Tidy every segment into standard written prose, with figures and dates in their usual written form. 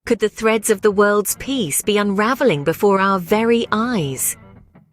Could the threads of the world's peace be unraveling before our very eyes?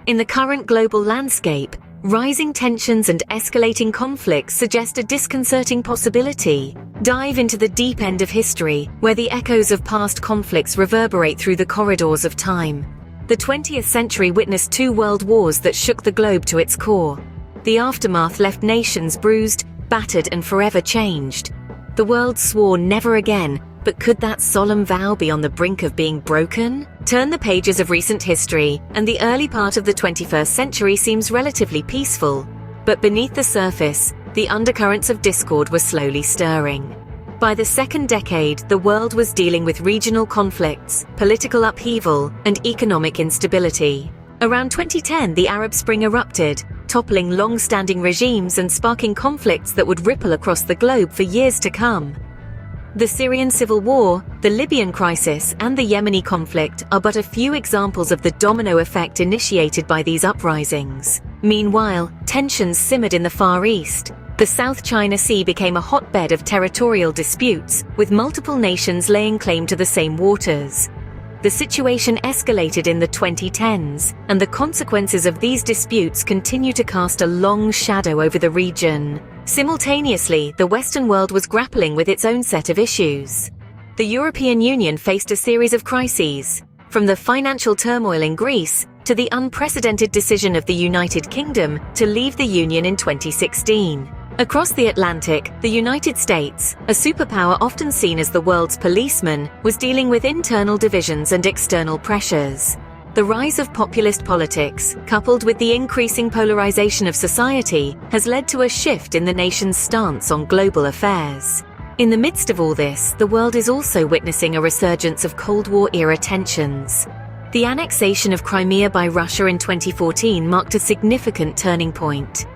In the current global landscape, rising tensions and escalating conflicts suggest a disconcerting possibility. Dive into the deep end of history, where the echoes of past conflicts reverberate through the corridors of time. The 20th century witnessed two world wars that shook the globe to its core. The aftermath left nations bruised, battered, and forever changed. The world swore never again, but could that solemn vow be on the brink of being broken? Turn the pages of recent history, and the early part of the 21st century seems relatively peaceful. But beneath the surface, the undercurrents of discord were slowly stirring. By the second decade, the world was dealing with regional conflicts, political upheaval, and economic instability. Around 2010, the Arab Spring erupted, toppling long-standing regimes and sparking conflicts that would ripple across the globe for years to come. The Syrian civil war, the Libyan crisis, and the Yemeni conflict are but a few examples of the domino effect initiated by these uprisings. Meanwhile, tensions simmered in the Far East. The South China Sea became a hotbed of territorial disputes, with multiple nations laying claim to the same waters. The situation escalated in the 2010s, and the consequences of these disputes continue to cast a long shadow over the region. Simultaneously, the Western world was grappling with its own set of issues. The European Union faced a series of crises, from the financial turmoil in Greece to the unprecedented decision of the United Kingdom to leave the Union in 2016. Across the Atlantic, the United States, a superpower often seen as the world's policeman, was dealing with internal divisions and external pressures. The rise of populist politics, coupled with the increasing polarization of society, has led to a shift in the nation's stance on global affairs. In the midst of all this, the world is also witnessing a resurgence of Cold War-era tensions. The annexation of Crimea by Russia in 2014 marked a significant turning point.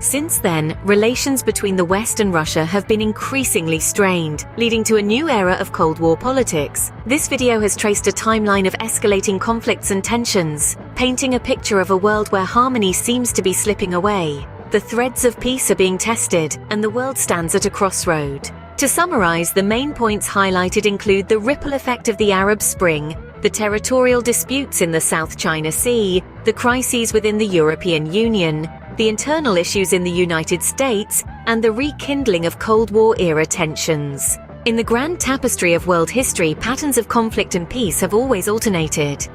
Since then, relations between the West and Russia have been increasingly strained, leading to a new era of Cold War politics. This video has traced a timeline of escalating conflicts and tensions, painting a picture of a world where harmony seems to be slipping away. The threads of peace are being tested, and the world stands at a crossroad. To summarize, the main points highlighted include the ripple effect of the Arab Spring, the territorial disputes in the South China Sea, the crises within the European Union, the internal issues in the United States, and the rekindling of Cold War-era tensions. In the grand tapestry of world history, patterns of conflict and peace have always alternated.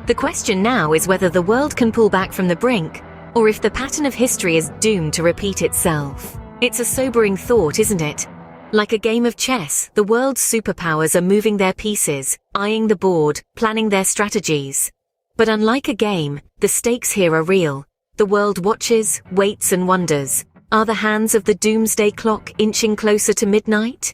The question now is whether the world can pull back from the brink, or if the pattern of history is doomed to repeat itself. It's a sobering thought, isn't it? Like a game of chess, the world's superpowers are moving their pieces, eyeing the board, planning their strategies. But unlike a game, the stakes here are real. The world watches, waits, and wonders. Are the hands of the doomsday clock inching closer to midnight?